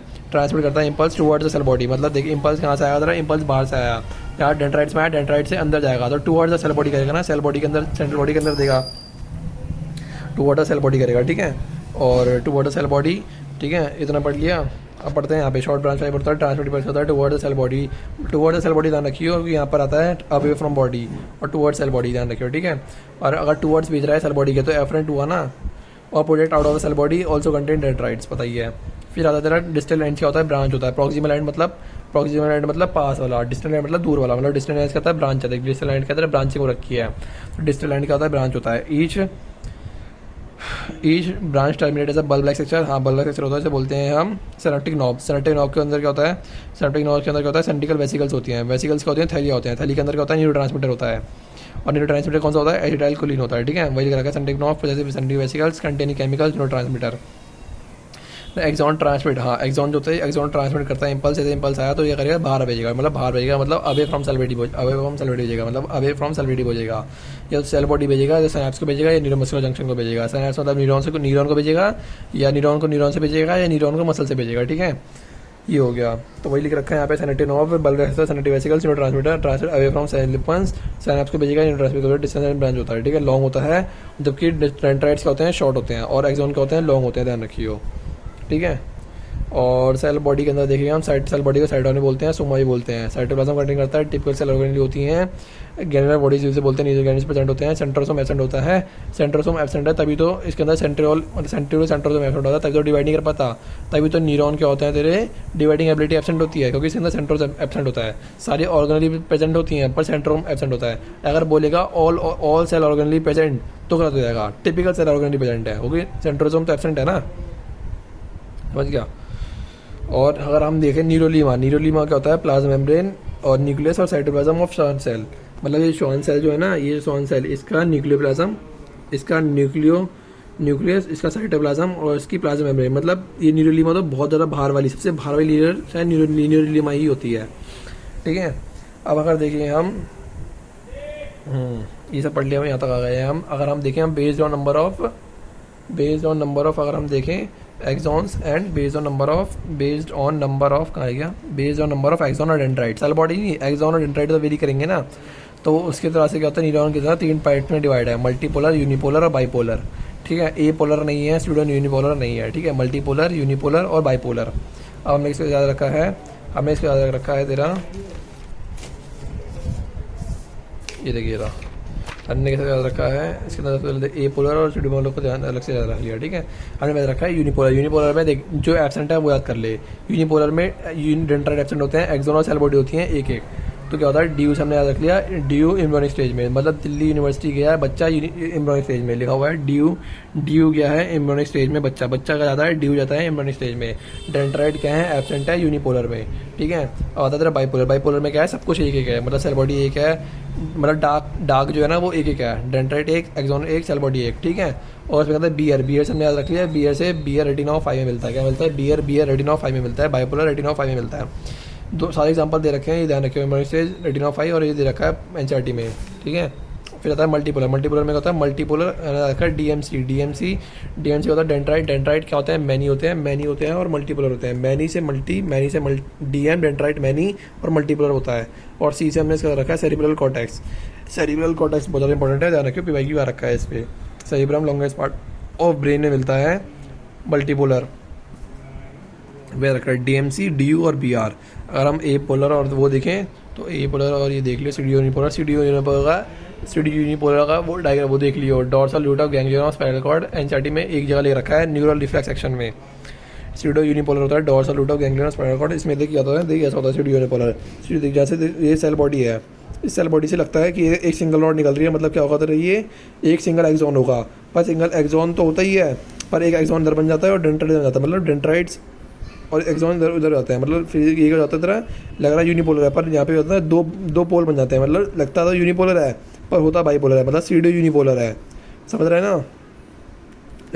impulse towards the cell body. मतलब देखिए इंपल्स कहाँ से आया था, इंपल्स बाहर से आया, यहाँ डेंड्राइट्स में आया, डेंड्राइट से अंदर जाएगा तो टुवर्ड्स द सेल बॉडी करेगा ना, सेल बॉडी के अंदर, सेंट्रल बॉडी के अंदर देगा, टुवर्ड्स द सेल बॉडी करेगा, ठीक है, और टुवर्ड्स द सेल बॉडी, ठीक है, इतना पढ़ लिया। अब पढ़ते हैं यहाँ पे, शॉर्ट ब्रांच फाइबर होता है, ट्रांसमिट होता है towards the cell body, towards the cell body ध्यान रखिए, और यहाँ पर आता है अवे फ्रॉम बॉडी, और टुवर्ड्स सेल बॉडी ध्यान रखिए, ठीक है। और अगर टुवर्ड्स भेज रहा है सेल बॉडी के तो एफरेंट हुआ ना, और product out of the cell body also contain dendrites, पता ही है। फिर आता है डिस्टल एंड क्या होता है, ब्रांच होता है, प्रॉक्सिमल एंड मतलब पास वाला, डिस्टल एंड मतलब दूर वाला, मतलब डिस्टल एंड कहता है ब्रांच है, डिस्टल एंड कहता है ब्रांचिंग हो रखी है, तो डिस्टल एंड क्या होता है, ब्रांच होता है। Each branch terminate as a bulb like structure, हाँ बल्ब लाइक स्ट्रक्चर होता है, इसे बोलते हैं हम सिनेप्टिक नॉब। सिनेप्टिक नॉब के अंदर क्या होता है, सिनेप्टिक नॉब के अंदर क्या होता है, सेंट्रिकल वेसिकल्स होती हैं, वेसिकल्स क्या होती हैं, थैलियाँ होते हैं, थैली के अंदर क्या होता है, न्यूरोट्रांसमीटर होता है, और न्यूरोट्रांसमीटर कौन सा होता है, एसिटाइल कोलिन होता है, ठीक है, वही लिखा रखा है सेंट्रिक नॉब जैसे synaptic vesicles containing chemicals neurotransmitter. Axon transmit, हाँ एक्सॉन जो होता है, एक्सॉन ट्रांसमिट करता है इंपल्स, जैसे इंपल्स आया तो ये करेगा बाहर भेजेगा, मतलब बाहर भेजेगा, मतलब अवे फ्रॉम सेल बॉडी, भेजेगा, मतलब अवे फ्रॉम सेल बॉडी भेजेगा, या सेल बॉडी भेजेगा, या सिनैप्स को भेजेगा, या न्यूरोमस्कुलर जंक्शन को भेजेगा। सिनैप्स मतलब न्यूरॉन को भेजेगा, या न्यूरॉन को न्यूरॉन से भेजेगा, या न्यूरॉन को मसल से भेजेगा, ठीक है, ये हो गया। तो वही लिख रखा है यहाँ पे, synaptic knob bulb synaptic vesicles neurotransmitter transmit away from cell पंस, सिनैप्स को भेजेगा, न्यूरोट्रांसमीटर डिस्टेंस ब्रांच होता है, ठीक है, लॉन्ग होता है, जबकि डेंड्राइट्स क्या होते हैं, शॉर्ट होते हैं, और एक्सॉन क्या होते हैं, लॉन्ग होते हैं, ध्यान रखिए, ठीक है। और सेल बॉडी के अंदर देखिए हम सेल बॉडी को साइटोप्लाज्म बोलते हैं, सोमा भी बोलते हैं, साइटोप्लाज्म कंटेन करता है, टिपिकल सेल ऑर्गेनेल होती हैं, ग्रैनुलर बॉडीज जिसे बोलते हैं, नीजल ग्रैन्यूल्स प्रेजेंट होते हैं, सेंट्रोसोम एब्सेंट होता है, सेंट्रोसोम एब्सेंट है तभी तो इसके अंदर सेंट्रोसोम एब्सेंट होता है, तभी तो डिवाइड नहीं कर पाता, तभी तो न्यूरॉन क्या होते हैं तेरे, डिवाइडिंग एबिलिटी एब्सेंट होती है, क्योंकि इसके अंदर सेंट्रोसोम एब्सेंट होता है, सारी ऑर्गेनली प्रेजेंट होती हैं पर सेंट्रोम एब्सेंट होता है। अगर बोलेगा ऑल सेल ऑर्गेनली प्रेजेंट तो गलत हो जाएगा, टिपिकल सेल ऑर्गेनली प्रेजेंट है, क्योंकि सेंट्रोसोम तो एब्सेंट है ना, समझ गया। और अगर हम देखें न्यूरोलीमा क्या होता है, प्लाज्मा मेम्ब्रेन और न्यूक्लियस और साइटोप्लाज्म ऑफ श्वान सेल, मतलब ये श्वान सेल जो है ना, ये श्वान सेल, इसका न्यूक्लियोप्लाज्म, इसका न्यूक्लियस, इसका साइटोप्लाज्म और इसकी प्लाज्मा मेम्ब्रेन, मतलब ये न्यूरोलीमा तो बहुत ज़्यादा बाहर वाली, सबसे बाहर वाली लेयर शायद न्यूरोलीमा ही होती है, ठीक है। अब अगर देखें हम ये सब पढ़ लिया, हम यहाँ तक आ गए हैं हम। अगर हम देखें हम बेस्ड ऑन नंबर ऑफ अगर हम देखें axons and based on number of कहाँ गया, based on number of axon और डेंड्राइट, सेल बॉडी नहीं, एक्सॉन और डेंड्राइट तो वेरी करेंगे ना, तो उसकी तरह से क्या होता है, न्यूरॉन की तरह 3 पार्ट में डिवाइड है, मल्टीपोलर, यूनिपोलर और बाईपोलर, ठीक है, ए पोलर नहीं है स्टूडेंट, यूनिपोलर नहीं है, ठीक है, मल्टीपोलर, यूनिपोलर और बाईपोलर। अब हमने इसको याद रखा है, तेरा ये देखिए हमने कैसे याद रखा है, इसके अंदर ए पोलर और यूनिपोलर को ध्यान अलग से याद रख लिया, ठीक है। हमने याद रखा है यूनिपोलर में देख जो एब्सेंट है वो याद कर ले, यूनिपोलर में डेंड्राइट एब्सेंट होते हैं, एक्सॉन और सेल बॉडी होती हैं एक एक, तो क्या होता है ड्यू से हमने याद रख लिया, ड्यू एम्ब्रियोनिक स्टेज में, मतलब दिल्ली यूनिवर्सिटी गया है बच्चा एम्ब्रियोनिक स्टेज में, लिखा हुआ है ड्यू गया है एम्ब्रियोनिक स्टेज में, बच्चा का जाता है ड्यू जाता है एम्ब्रियोनिक स्टेज में। डेंड्राइट क्या है, एब्सेंट है यूनिपोलर में, ठीक है। और आता है बाईपोलर में क्या है, सब कुछ एक एक है, मतलब सेल बॉडी एक है, मतलब डार्क जो है ना वो एक एक है, डेंड्राइट एक, एक्सॉन एक, सेल बॉडी एक, ठीक है। और उसमें कहता है बियर से हमने याद रख लिया, बियर रेटिना ऑफ 5 में मिलता है, क्या मिलता है, बियर रेटिना ऑफ 5 में मिलता है, बाईपोलर रेटिना ऑफ 5 में मिलता है। दो सारे एग्जांपल दे रखे हैं, ये ध्यान रखिए, एम्ब्रियोनिक स्टेज, रेटिना ऑफ 5 और ये दे रखा है एनसीईआरटी में, ठीक है। फिर आता है मल्टीपोलर में क्या होता है, मल्टीपोलर रखा है डीएमसी होता है डेंड्राइट क्या होता है, मैनी होते हैं और मल्टीपोलर होते हैं, मैनी से डीएम डेंड्राइट मैनी और मल्टीपोलर होता है। और सी से हमने इसका रखा है सेरिब्रल कॉर्टेक्स बहुत ज़्यादा इंपॉर्टेंट है, ध्यान रखिए, पीवाईक्यू आ रखा है इस पर, cerebrum longest part of brain में मिलता है मल्टीपोलर, वे रखा है डीएमसी, डीयू और बीआर। अगर हम ए पोलर और वो देखें तो ए पोलर और ये देख लियो pseudo unipolar, pseudo unipolar का वो डायग्राम वो देख लियो। Dorsal root of ganglion of spinal cord NCERT में एक जगह ले रखा है न्यूरल रिफ्लेक्स सेक्शन में। सीडो यूनिपोलर होता है dorsal root of ganglion of spinal cord, इसमें देखिए आता है, देखिए ऐसा होता है सीडो यूनिपोलर। जैसे ये सेल बॉडी है, इस सेल बॉडी से लगता है कि एक सिंगल रॉड निकल रही है, मतलब क्या होगा तो ये एक सिंगल एक्सॉन होगा, पर सिंगल एक्सॉन तो होता ही है, पर एक एक्सॉन इधर बन जाता है और डेंड्राइट बन जाता है, मतलब डेंड्राइट्स और एक्सॉन इधर उधर जाते हैं, मतलब फिर ये हो जाता है तरह लग रहा है यूनिपोलर है, पर यहाँ पे होता है दो पोल बन जाते हैं, मतलब लगता है यूनिपोलर है पर होता बाईपोलर है, मतलब सीडो यूनिपोलर है। समझ रहे हैं ना,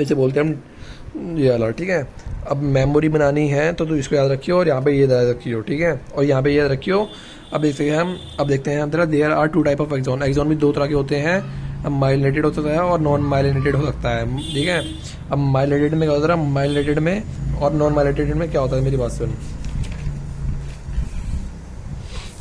ऐसे बोलते हैं हम ये वाला। ठीक है, अब मेमोरी बनानी है तो इसको याद रखियो और यहाँ पे ये याद रखियो। ठीक है, और यहाँ पे ये याद रखियो। अब देखते हैं हम तेरा there are two type of axon. Axon भी दो तरह के होते हैं, अब माइलिनेटेड हो सकता है और नॉन माइलिनेटेड हो सकता है। ठीक है, अब माइलिनेटेड में क्या होता है, माइलिनेटेड में और नॉन माइलिनेटेड में क्या होता है, मेरी बात सुन।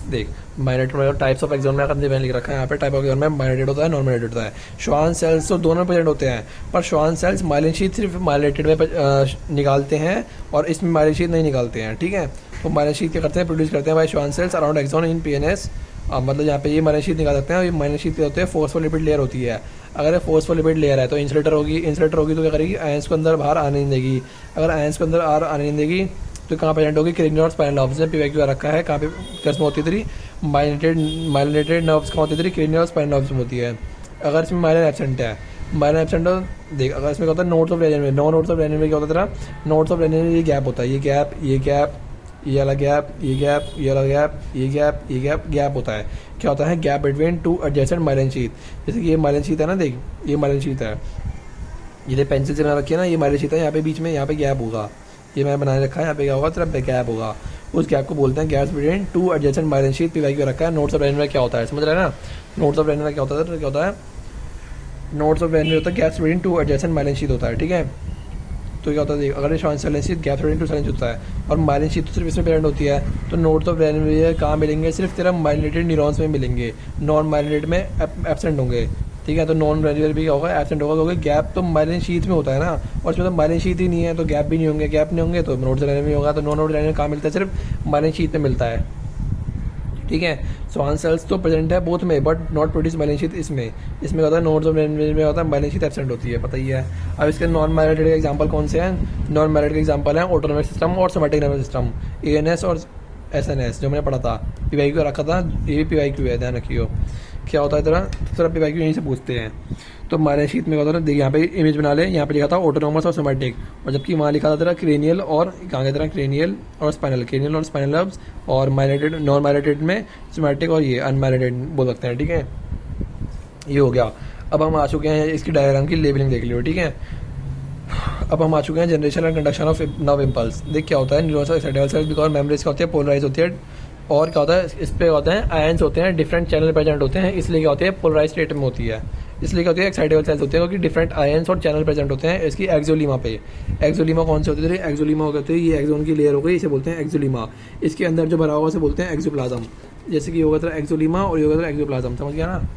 देख माइलिनेटेड में टाइप्स ऑफ एक्सॉन में मैंने लिख रखा है यहाँ पे, टाइप ऑफ एक्सॉन में माइलिनेटेड होता है, नॉन माइलिनेटेड होता है। श्वान सेल्स तो दोनों प्रेजेंट होते हैं, पर श्वान सेल्स माइलिन शीट सिर्फ माइलिनेटेड में निकालते हैं और इसमें माइलिन शीट नहीं निकालते हैं। ठीक है, तो माइलिन शीट क्या करते हैं, प्रोड्यूस करते हैं by Schwann cells around axon in PNS. मतलब यहाँ पे ये माइलिन शीट निकाल सकते हैं, और ये माइलिन शीट क्या होते हैं, फोस्फोलिपिड लेयर होती है। अगर ये फोस्फोलिपिड लेयर है तो इंसुलेटर होगी तो क्या करेगी, आयंस को अंदर बाहर आने नहीं देगी। अगर आयंस को अंदर आने नहीं देगी तो कहाँ प्रेजेंट होगी, क्रेनियल और स्पाइनल नर्व्स में पीवाईक्यू रखा है, कहाँ पे किस में होती थी, माइलिनेटेड नर्व्स कहाँ होती थी, क्रेनियल और स्पाइनल नर्व्स में होती है। अगर इसमें माइलिन एब्सेंट है, माइलिन एब्सेंट हो देख, अगर इसमें क्या होता है नोड्स ऑफ रेनिन में, नोड्स ऑफ रेनिन में क्या होता है, नोड्स ऑफ रेनिन में ये गैप होता है, ये गैप ये वाला गैप, ये गैप, ये वाला गैप, ये गैप, ये गैप होता है। क्या होता है, gap between two adjacent myelin sheath. जैसे कि ये माइलिन शीथ है ना, देख ये माइलिन शीथ है, ये पेंसिल से बना रखी है ना, ये माइलिन शीथ है, यहाँ पे बीच में यहाँ पे गैप होगा, ये मैंने बनाए रखा है, यहाँ पे क्या होगा, तेरा गैप होगा, उस गैप को बोलते हैं gap between two adjacent myelin sheath. PYQ रखा है। नोड्स ऑफ रेनिन में क्या होता है, समझ रहे हैं ना, नोड्स ऑफ रेनिन में क्या होता है, क्या होता है, नोड्स ऑफ रेनिन होता है gap between two adjacent myelin sheath होता है। ठीक है, तो क्या होता है, अगर Schwann cell sheath gap between two cell होता है और माइलिन शीथ तो सिर्फ इसमें प्रेजेंट होती है, तो नोड्स ऑफ रेनिन में कहाँ मिलेंगे, सिर्फ तेरा माइलिनेटेड न्यूरॉन्स में मिलेंगे, नॉन माइलिनेटेड में एब्सेंट होंगे। ठीक है, तो नॉन रेनियर भी क्या होगा, एब्सेंट होगा, क्योंकि गैप तो माइलिन शीथ में होता है ना, और इसमें तो माइलिन शीथ ही नहीं है, तो गैप भी नहीं होंगे, गैप नहीं होंगे तो नोड्स रेनियर में होगा, तो नॉन नोड रेनियर कहाँ मिलता है, सिर्फ माइलिन शीथ में मिलता है। ठीक है, स्वान सेल्स तो प्रेजेंट है बोथ में, but not produce myelin sheath इसमें होता है, नोड्स ऑफ रेनिन में होता है, माइलिन शीथ एब्सेंट होती है, पता ही है। अब इसके नॉन माइलिनेटेड के एग्जांपल कौन से हैं, नॉन माइलिनेटेड के एग्जांपल हैं ऑटोनॉमिक सिस्टम और सोमैटिक नर्वस सिस्टम, एएनएस और एसएनएस, जो मैंने पढ़ा था, पीवाईक्यू रखा था, ये भी पीवाईक्यू है, ध्यान रखियो। क्या होता है तरह पीवाईक्यू यहीं से पूछते हैं। तो माइलिन शीथ में होता है, देख यहाँ पे इमेज बना ले, यहाँ पे लिखा था ऑटोनॉमस और सोमैटिक, और जबकि वहाँ लिखा था तेरा क्रेनियल और कहाँ गया तेरा, क्रेनियल और स्पाइनल नर्व्स, और माइलिनेटेड नॉन माइलिनेटेड में सोमैटिक और ये अनमाइलिनेटेड बोल सकते हैं। ठीक है, ये हो गया। अब हम आ चुके हैं इसकी डायग्राम की लेबलिंग देख लियो। ठीक है, अब हम आ चुके हैं generation and conduction of nerve impulse. देख क्या होता है, न्यूरॉन्स और एक्साइटेबल सेल्स बिकॉज मेमोरीज क्या होती है, पोलराइज होती है, और क्या होता है, इस पे होते हैं आयंस होते हैं, डिफरेंट चैनल प्रेजेंट होते हैं, इसलिए क्या होती है, पोलराइज स्टेट में होती है, इसलिए क्या होती है, एक्साइटेबल सेल्स होते हैं, क्योंकि डिफरेंट आयंस और चैनल प्रेजेंट होते हैं इसकी एक्सोलीमा पे। एक्सोलीमा कौन से होते थे, एक्सोलीमा हो गए थे, ये एक्सोन की लेयर हो गई, इसे बोलते हैं एक्सोलीमा। इसके अंदर जो भरा होगा उसे बोलते हैं एक्सोप्लाज्म। जैसे कि होगा था एक्सोलीमा और ये होगा था एक्सोप्लाज्म, समझ गया ना।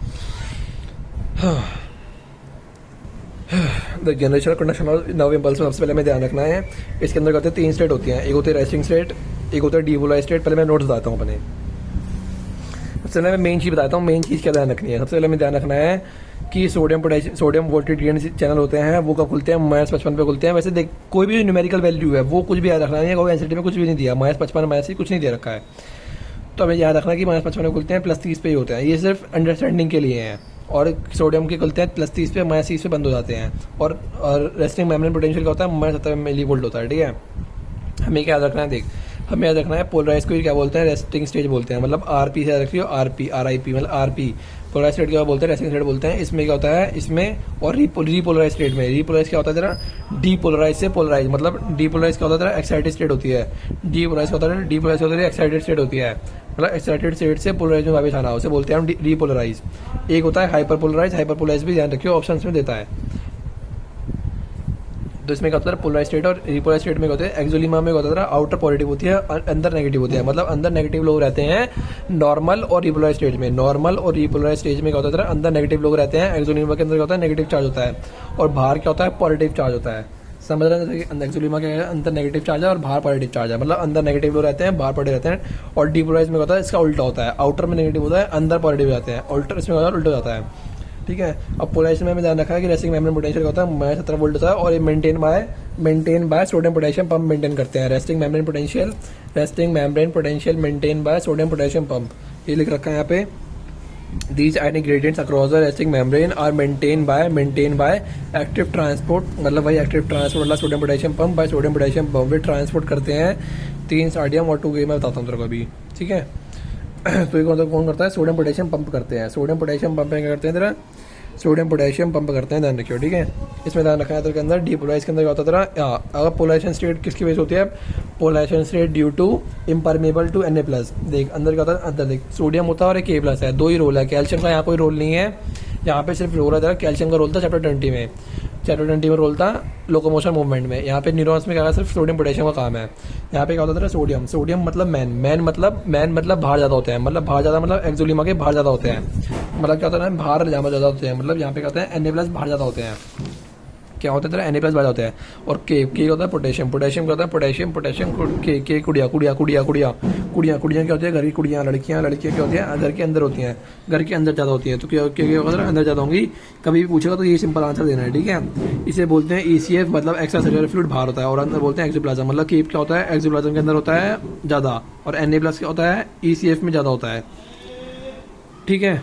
The generation conduction of nerve impulse में सबसे पहले हमें ध्यान रखना है, इसके अंदर कहते हैं 3 स्टेट होती हैं, एक होती है रेस्टिंग स्टेट, एक होता है डीपोलराइज स्टेट। पहले मैं नोट्स बताता हूँ अपने, सबसे पहले मैं मेन चीज़ बताता हूँ, मेन चीज़ क्या ध्यान रखनी है। सबसे पहले हमें ध्यान रखना है कि सोडियम वोल्टेज गेन चैनल होते हैं, वो कब खुलते हैं, -55 पे खुलते हैं। वैसे देख कोई भी न्यूमेरिकल वैल्यू है वो कुछ भी याद रखना है, कोई एनसीईआरटी में कुछ भी नहीं दिया, -55 -30 कुछ नहीं दे रखा है, तो हमें याद रखना है कि -55 पे खुलते हैं, +30 पे ही होते हैं। ये सिर्फ अंडरस्टैंडिंग के लिए हैं, और सोडियम के खुलते हैं +30 पे, -30 पे बंद हो जाते हैं। और रेस्टिंग मेम्ब्रेन पोटेंशियल का होता है -70 मिलीवोल्ट होता है। ठीक है, हमें क्या याद रखना है, देख हमें याद रखना है पोलराइज को क्या बोलते हैं, रेस्टिंग स्टेज बोलते हैं, मतलब आरपी से याद रखियो, RIP मतलब आरपी। पोलराइज स्टेट क्या बोलते हैं, रेस्टिंग स्टेट बोलते हैं। इसमें क्या होता है, इसमें और रीपोलराइज स्टेट में, रीपोलराइज क्या होता है तेरा, डीपोलराइज से पोलराइज, मतलब डीपोलराइज क्या होता है तेरा, एक्साइटेड स्टेट होती है, डीपोलराइज होता है, डीपोलराइज होता है एक्साइटेड स्टेट होती है, मतलब एक्साइटेड स्टेट से पोलराइज में वापस आना, उसे बोलते हैं हम रीपोलराइज। एक होता है हाइपरपोलराइज भी ध्यान रखियो, ऑप्शन में देता है। तो इसमें क्या होता है, पोलराइज स्टेट और रिपोलराइज स्टेट में होते हैं। एक्सोलीमा में होता है आउटर पॉजिटिव होती है, अंदर नेगेटिव होती है, मतलब अंदर नेगेटिव लोग रहते हैं नॉर्मल और रिपोलराइज स्टेज में। नॉर्मल और रिपोलराइज स्टेज में क्या होता है, अंदर नेगेटिव लोग रहते हैं, एक्सोलीमा के अंदर क्या होता है, नेगेटिव चार्ज होता है, और बाहर क्या होता है, पॉजिटिव चार्ज होता है। समझ रहे हैं? जैसे कि एक्सोलीमा क्या है, अंदर नेगेटिव चार्ज है और बाहर पॉजिटिव चार्ज है, मतलब अंदर नेगेटिव लोग रहते हैं, बाहर पॉजिटिव रहते हैं। और डीपोलराइज में होता है इसका उल्टा होता है, आउटर में नेगेटिव होता है, अंदर पॉजिटिव रहते हैं, अल्टर इसमें होता है उल्टा जाता है। ठीक है। अब पोलराइजेशन में हमें ध्यान रखा है कि रेस्टिंग मेम्ब्रेन पोटेंशियल होता है -17 वोल्ट होता है, और ये maintain by sodium potassium pump maintain करते हैं। Resting membrane potential maintain by sodium potassium pump, ये लिख रखा है यहाँ पे। These ionic gradients across the resting membrane are maintained by active transport, मतलब वही active transport मतलब sodium potassium pump by sodium potassium pump, वे ट्रांसपोर्ट करते हैं 3 सोडियम और 2 के, मैं बताता हूँ तेरे को अभी। ठीक है। तो ये कौन करता है? सोडियम पोटेशियम पंप करते हैं। सोडियम पोटेशियम पंप क्या करते हैं तेरा? सोडियम पोटेशियम पंप करते हैं, ध्यान रखियो। ठीक है। इसमें ध्यान रखना है तेरे के अंदर डीपोलराइज के अंदर क्या होता है तेरा, अगर पोलराइजेशन स्टेट किसकी वजह से होती है? Polarization state due to impermeable to Na+। देख अंदर क्या होता है, अंदर देख सोडियम होता है और एक K+ है, दो ही रोल है। कैल्शियम का यहाँ कोई रोल नहीं है, यहाँ पे सिर्फ रोल है तेरा कैल्शियम का रोल था चैप्टर 20 में। चैप्टर 20 में रोल था लोकोमोशन मूवमेंट में। यहाँ पे न्यूरॉन्स में क्या है, सिर्फ सोडियम पोटेशियम का काम है। यहाँ पे क्या होता है सोडियम मतलब मैन मतलब बाहर ज़्यादा होते हैं, मतलब बाहर ज़्यादा मतलब एक्सोलीमा के बाहर ज़्यादा होते हैं, मतलब क्या होता है बाहर ज़्यादा होते हैं, मतलब यहाँ पे क्या होता है Na+ बाहर ज़्यादा होते हैं। क्या होता है तेरा? Na+ बाहर होता है। और के होता है पोटेशियम क्या होता है? पोटेशियम के कुड़िया क्या होती है? घर की कुड़ियाँ, लड़कियाँ क्या होती है? घर के अंदर होती हैं, घर के अंदर ज़्यादा होती है। तो क्या होगा? अंदर ज़्यादा होंगी। कभी भी पूछेगा तो ये सिंपल आंसर देना है। ठीक है। इसे बोलते हैं ECF, मतलब एक्स्ट्रा सेल्युलर फ्लूइड बाहर होता है, और अंदर बोलते हैं एक्सोप्लाज्म, मतलब केप क्या होता है? एक्सोप्लाज्म के अंदर होता है ज़्यादा, और Na+ क्या होता है? ECF में ज़्यादा होता है। ठीक है।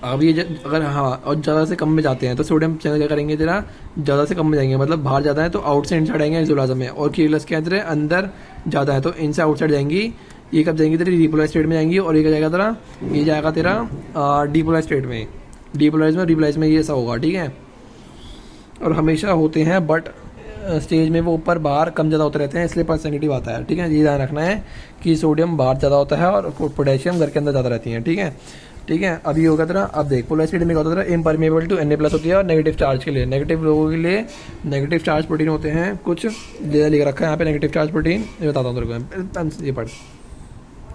अब ये अगर हाँ और ज़्यादा से कम में जाते हैं तो सोडियम चैनल क्या करेंगे तेरा? ज़्यादा से कम में जाएंगे, मतलब बाहर ज़्यादा है तो आउट से इनसाइड आएंगे एक्सोप्लाज्म में, और K+ क्या है तेरे? अंदर ज़्यादा है तो इनसे आउटसाइड जाएंगी। ये कब जाएंगी तेरी? डीपोलराइज स्टेट में जाएंगी। और ये क्या जाएगा तेरा? ये जाएगा तेरा डीपोलराइज स्टेट में, रिपोलराइज में ये ऐसा होगा। ठीक है। और हमेशा होते हैं, बट स्टेज में वो ऊपर बाहर कम ज़्यादा होते रहते हैं, इसलिए पर्सनेटिव आता है। ठीक है। ये ध्यान रखना है कि सोडियम बाहर ज़्यादा होता है और पोटेशियम घर के अंदर ज़्यादा रहती है। ठीक है। ठीक है। अभी होगा तेरा, अब देख पोलराइज स्टेट में क्या होता है? इम्परमेबल टू Na+ होती है, और नेगेटिव चार्ज के लिए, नेगेटिव लोगों के लिए नेगेटिव चार्ज प्रोटीन होते हैं कुछ, लिख रखा है यहाँ पे नेगेटिव चार्ज प्रोटीन। ये बताता हूँ तेरे को, ये पढ़।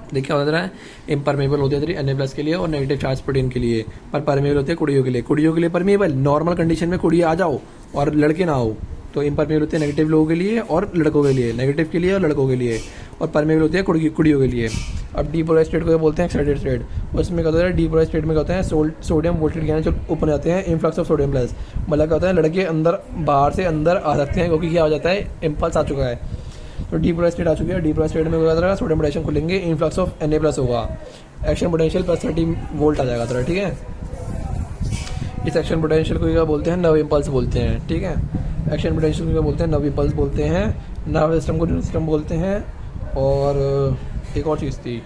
देखिए क्या होता है? इम्परमेबल होती है तेरी Na+ के लिए और नेगेटिव चार्ज प्रोटीन के लिए, पर परमेबल होती है कुड़ियों के लिए। कुड़ियों के लिए परमेबल, नॉर्मल कंडीशन में कुड़ियाँ आ जाओ और लड़के ना आओ तो इम्परमेबल होती है नेगेटिव लोगों के लिए और लड़कों के लिए, नेगेटिव के लिए और लड़कों के लिए, और परमेबल होती है कुड़ियों के लिए। अब डीपोलराइज स्टेट को बोलते हैं एक्साइटेड स्टेट। उसमें क्या होता है? डीपोलराइज स्टेट में क्या होता है? सोडियम वोल्टेज यानी जो ऊपर जाते हैं, इन्फ्लक्स ऑफ सोडियम प्लस, मतलब क्या होता है? लड़के अंदर बाहर से अंदर आ सकते हैं, क्योंकि क्या हो जाता है? इम्पल्स आ चुका है, तो डीपोलराइज स्टेट आ चुकी है। डीपोलराइज स्टेट में क्या सोडियम पोटेशियम खुलेंगे, इन्फ्लक्स ऑफ Na+ होगा, एक्शन पोटेंशियल +30 वोल्ट आ जाएगा तेरा। ठीक है। इस एक्शन पोटेंशियल को क्या बोलते हैं? नर्व इम्पल्स बोलते हैं। ठीक है। एक्शन पोटेंशियल को क्या बोलते हैं? नर्व इम्पल्स बोलते हैं। नर्व सिस्टम को सिस्टम बोलते हैं। और एक और चीज़ थी,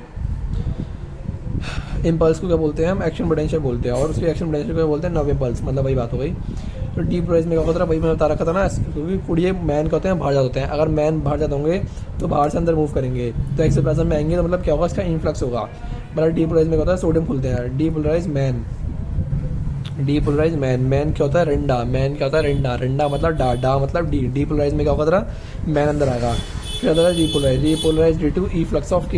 इम्पल्स को क्या बोलते हैं? हम एक्शन पोटेंशियल बोलते हैं, और उसके एक्शन पोटेंशियल को बोलते हैं नर्व इम्पल्स, मतलब वही बात हो गई। तो डीपोलराइज में क्या होता है? वही मैं बता रखा था ना, क्योंकि कुड़िए मैन क्या होते हैं? बाहर जाते होते हैं। अगर मैन बाहर जाते होंगे तो बाहर से अंदर मूव करेंगे, तो एक्सोप्लाज्म में आएंगे, तो मतलब क्या होगा? इसका इन्फ्लक्स होगा। मतलब डीपोलराइज में क्या होता है? सोडियम खुलते हैं। डीपोलराइज मैन क्या होता है? रिंडा। मैन क्या होता है? रिंडा मतलब डा मतलब डी। डीपोलराइज में क्या होगा तेरा? मैन अंदर आएगा। फिर होता है depolarize due to E-flux of K+।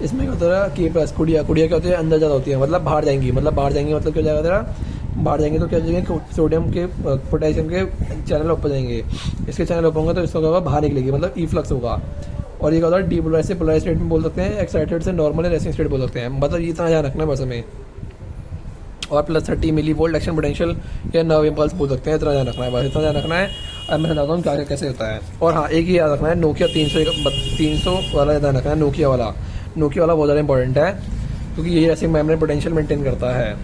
इसमें क्या होता है? K+। कुड़िया क्या होती है? अंदर ज़्यादा होती है, मतलब बाहर जाएंगी, मतलब क्या जाएगा तेरा? बाहर जाएंगे तो क्या जाएंगे? सोडियम के पोटेशियम के चैनल ऊपर जाएंगे, इसके चैनल ऊपर होंगे तो इसका क्या होगा? बाहर निकलेगी, मतलब E-flux होगा। और ये क्या होता है? डीपोलराइज से पोलराइज स्टेट में बोल सकते हैं, एक्साइटेड से नॉर्मल रेस्टिंग स्टेट बोल सकते हैं, मतलब ये इतना ध्यान रखना है बस हमें। और +30 मिलीवोल्ट एक्शन पोटेंशियल या नर्व इम्पल्स बोल सकते हैं, इतना ध्यान रखना है, बस इतना ध्यान रखना है। अब मैं बताता हूँ क्या कैसे होता है। और हाँ, एक ही याद रखना है, नोकिया 300 वाला ध्यान रखना है। नोकिया वाला बहुत ज़्यादा इंपॉर्टेंट है, क्योंकि यही ऐसे मेमोरी पोटेंशियल मेंटेन करता है।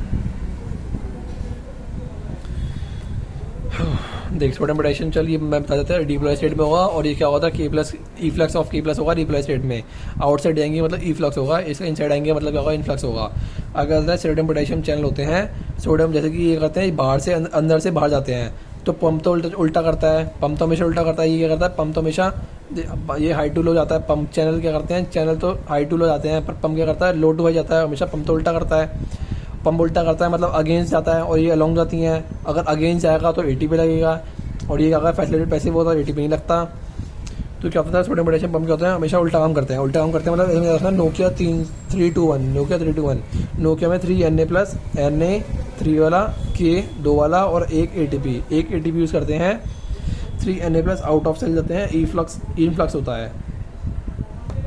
देख सोडियम पोटेशियम, चल ये मैं बता देता है, डीपोलराइज स्टेट में होगा, और ये क्या होता है? E-flux ऑफ K+ होगा डीपोलराइज स्टेट में। आउटसाइड जाएंगे मतलब E-flux होगा, इसका इनसाइड आएंगे मतलब क्या होगा? इन्फ्लक्स होगा। अगर सोडियम पोटेशियम चैनल होते हैं, सोडियम जैसे कि ये करते हैं बाहर से अंदर से बाहर जाते हैं, तो पंप तो उल्टा करता है, पंप तो हमेशा उल्टा करता है। ये क्या करता है? पंप तो हमेशा ये हाई टू लो जाता है। पंप चैनल क्या करते हैं? चैनल तो हाई टू लो जाते हैं, पर पंप क्या करता है? लो टू हाई जाता है, हमेशा पंप तो उल्टा करता है। पंप उल्टा करता है मतलब अगेंस्ट जाता है, और ये अलॉन्ग जाती हैं। अगर अगेंस्ट जाएगा तो 80 पे लगेगा, और ये अगर फैसिलिटेड पैसिव होता है 80 पे नहीं लगता। तो क्या होता है? सोडियम पोटेशियम पंप क्या होता है? हमेशा उल्टा काम करते हैं। मतलब इसमें रखना नोकिया 3-2-1, नोकिया में 3 Na+, Na 3 वाला, K 2 वाला, और एक ATP यूज़ करते हैं। 3Na+ आउट ऑफ सेल जाते हैं, इनफ्लक्स होता है।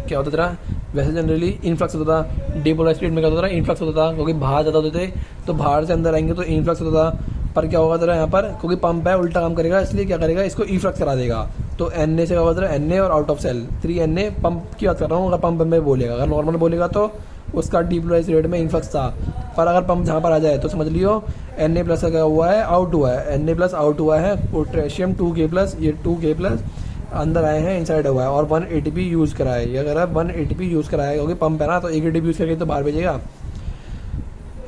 क्या होता था, वैसे जनरली इनफ्लक्स होता था, डिपोलराइज स्टेट में क्या होता था, इनफ्लक्स होता था, क्योंकि बाहर ज़्यादा होते थे तो बाहर से अंदर आएंगे तो इनफ्लक्स होता था। पर क्या होगा तेरा यहाँ पर, क्योंकि पंप है उल्टा काम करेगा, इसलिए क्या करेगा, इसको इफ्लक्स करा देगा। तो Na से क्या होगा तेरा, Na और out of cell 3Na। Pump की बात कर रहा हूँ, अगर पंप में बोलेगा, अगर नॉर्मल बोलेगा तो उसका डिपोलराइज रेट में इनफ्लक्स था। पर अगर पंप जहाँ पर आ जाए तो समझ लियो Na+ का क्या हुआ है, आउट हुआ है, Na+ आउट हुआ है, पोटेशियम 2K+, ये 2K+ अंदर आए हैं, इनसाइड हुआ है, और 1 ATP यूज़ करा है। ये अगर आप 1 ATP यूज़ कराए, क्योंकि पंप है ना, तो 1 ATP यूज़ करके तो बाहर भेजेगा।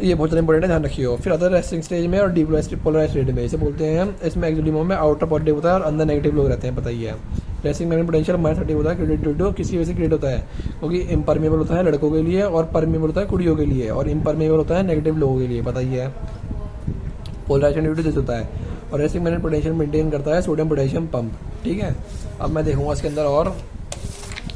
ये बहुत ज़्यादा इंपॉर्टेंट है, ध्यान रखियो। फिर आता है रेस्टिंग स्टेज में और पोलराइज स्टेट में, इसे बोलते हैं हम। इसमें एक्सोलीमा में आउटर पॉजिटिव होता है और अंदर नेगेटिव लोग रहते हैं, पता ही है। रेस्टिंग मैग्नेटिक पोटेंशियल -30 होता है, क्रिएटेड किसी वजह से क्रिएट होता है, क्योंकि इम्परमेबल होता है लड़कों के लिए और परमेबल होता है कुड़ियों के लिए, और इम्परमेबल होता है नेगेटिव लोगों के लिए, पता ही है। पोलराइजेशन ड्यू टू दिस होता है। और रेस्टिंग मैग्नेटिक पोटेंशियल मेंटेन करता है सोडियम पोटेशियम पंप, ठीक है। अब मैं देखूंगा इसके अंदर और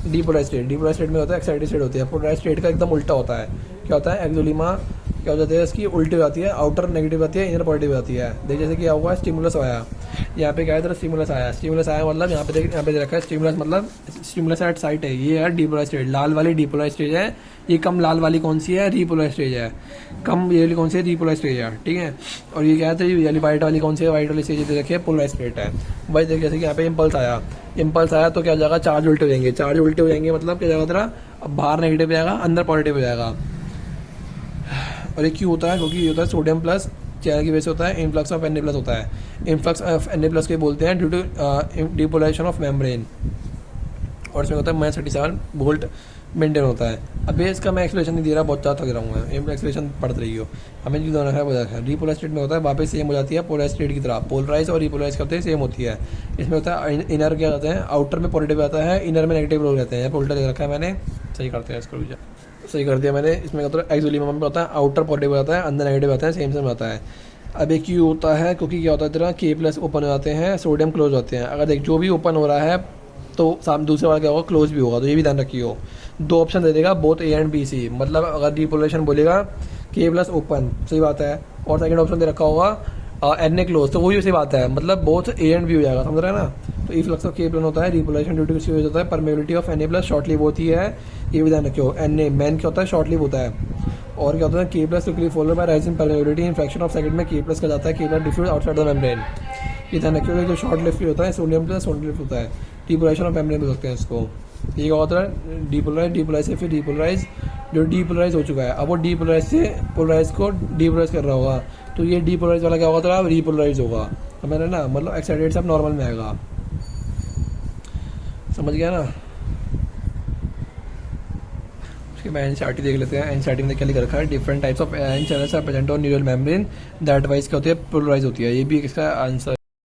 डीपोलराइज स्टेट में होता है एक्साइटेड स्टेट होती है। पोलराइज स्टेट का एकदम उल्टा होता है। क्या होता है, एक्सोलीमा क्या हो जाती है, इसकी उल्टी हो जाती है, आउटर नेगेटिव आती है, इनर पॉजिटिव आती है। देख जैसे क्या हुआ, स्टिमुलस आया, यहाँ पे क्या है, स्टिमुलस आया मतलब यहाँ पे दे रखा है स्टिमुलस, मतलब स्टिमुलस एट साइट है। ये है डीपोलराइज स्टेट, लाल वाली डीपोलराइज स्टेज है। ये कम लाल वाली कौन सी है, रीपोलराइज स्टेज है। कम ये वाली कौन सी है, रीपोलराइज स्टेज है, ठीक है। और ये क्या है, तो ये वाइट वाली कौन सी है, वाइट वाली स्टेज दे रखी है, पोलराइज स्टेट है। भाई देख जैसे कि यहाँ पे इम्पल्स आया तो क्या हो जाएगा, चार्ज उल्टे हो जाएंगे, मतलब क्या जाएगा तेरा, अब बाहर नेगेटिव जाएगा, अंदर पॉजिटिव हो जाएगा। और ये क्यों होता है, क्योंकि ये होता है सोडियम प्लस चैनल की वजह से होता है। इनफ्लक्स ऑफ Na+ होता है, इनफ्लक्स ऑफ Na+ के बोलते हैं due to depolarization of membrane. और इसमें होता है -37 वोल्ट मेंटेन होता है। अब इसका मैं एक्सप्लेनेशन नहीं दे रहा, बहुत ज़्यादा थक रहा हूँ मैं, एक्सप्लेनेशन पढ़ रही हो। हमें जो दोनों है रीपोलराइज स्टेट में होता है, वापस सेम हो जाती है पोलराइज स्टेट की तरह। पोलराइज और रीपोलराइज करते हैं सेम होती है। इसमें होता है इनर क्या होता है, आउटर में पॉजिटिव आता है, इनर में नेगेटिव लोग रहते हैं। उल्टा दे रखा है मैंने, सही करते हैं इसको, सही कर दिया मैंने। इसमें होता है एक्सोलीमा में होता है आउटर पॉजिटिव आता है, अंदर नेगेटिव आता है, सेम आता है। अब एक क्यों होता है, क्योंकि क्या होता है तेरा K+ ओपन हो जाते हैं, सोडियम क्लोज होते हैं। अगर देख जो भी ओपन हो रहा है तो सामने दूसरे वाला क्या होगा, क्लोज भी होगा। तो ये भी ध्यान रखियो। 2 ऑप्शन दे देगा, both A and B C, मतलब अगर डीपोलराइजेशन बोलेगा K+ ओपन, सही बात है। और सेकंड ऑप्शन दे रखा होगा Na क्लोज, तो वही सही बात है, मतलब बोथ A and B हो जाएगा, समझ रहे हैं ना। तो इफ्लक्स ऑफ K+ होता है, रिपोलराइजेशन ड्यू टू किसी वजह होता है, permeability of Na+ short live होती है, ये भी ध्यान रखियो। Na मैन क्या होता है, शॉर्ट लिव होता है। और क्या होता है, K+ quickly followed by rising permeability in fraction of second में K+ का जाता है, K+ diffuse outside the membrane. ये ध्यान रखियो, जो शॉर्ट लिव होता है सोडियम प्लस सोडियम लिव होता है, डिपोलराइजेशन ऑफ मेम्ब्रेन बोल सकते हैं इसको। ये क्या होता है, डीपोलराइज से फिर डीपोलराइज, जो डीपोलराइज हो चुका है, अब वो डीपोलराइज से पोलराइज को डीपोलराइज कर रहा होगा, तो ये डीपोलराइज वाला क्या होगा, तो रीपोलराइज होगा, समझ रहे ना, मतलब एक्साइटेड से अब नॉर्मल में आएगा, समझ गया ना। उसके बाद एनसीईआरटी देख लेते हैं। एनसीईआरटी में क्या लिख रखा है, different types of ion channels are present on neural membrane that wise क्या होती है, पोलराइज होती है। ये भी इसका आंसर